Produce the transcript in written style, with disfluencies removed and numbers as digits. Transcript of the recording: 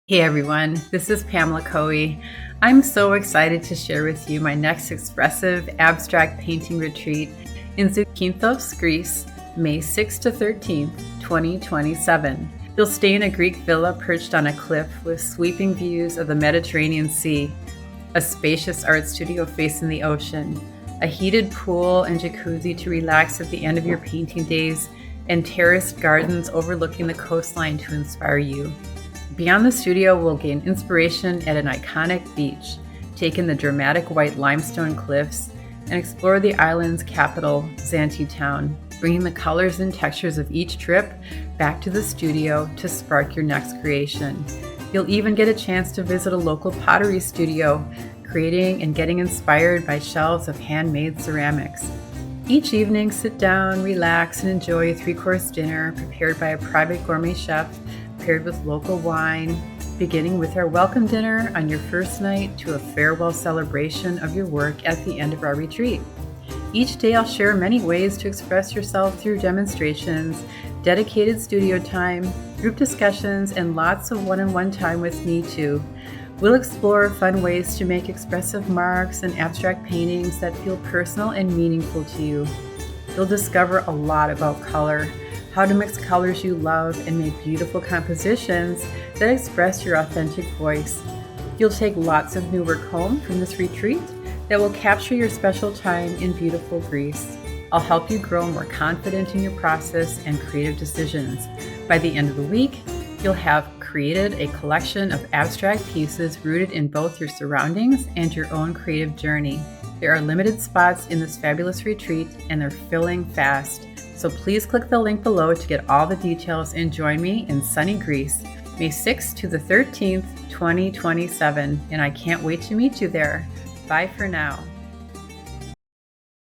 Hey everyone, this is Pamela Caughey. I'm so excited to share with you my next expressive abstract painting retreat in Zakynthos, Greece, May 6th to 13th, 2027. You'll stay in a Greek villa perched on a cliff with sweeping views of the Mediterranean Sea, a spacious art studio facing the ocean, a heated pool and jacuzzi to relax at the end of your painting days, and terraced gardens overlooking the coastline to inspire you. Beyond the studio, we'll gain inspiration at an iconic beach, take in the dramatic white limestone cliffs, and explore the island's capital, Zante Town, bringing the colors and textures of each trip back to the studio to spark your next creation. You'll even get a chance to visit a local pottery studio, creating and getting inspired by shelves of handmade ceramics. Each evening, sit down, relax, and enjoy a three-course dinner prepared by a private gourmet chef paired with local wine, beginning with our welcome dinner on your first night to a farewell celebration of your work at the end of our retreat. Each day I'll share many ways to express yourself through demonstrations, dedicated studio time, group discussions, and lots of one-on-one time with me too. We'll explore fun ways to make expressive marks and abstract paintings that feel personal and meaningful to you. You'll discover a lot about color, how to mix colors you love and make beautiful compositions that express your authentic voice. You'll take lots of new work home from this retreat that will capture your special time in beautiful Greece. I'll help you grow more confident in your process and creative decisions. By the end of the week, you'll have created a collection of abstract pieces rooted in both your surroundings and your own creative journey. There are limited spots in this fabulous retreat and they're filling fast. So please click the link below to get all the details and join me in sunny Greece, May 6th to the 13th, 2027. And I can't wait to meet you there. Bye for now.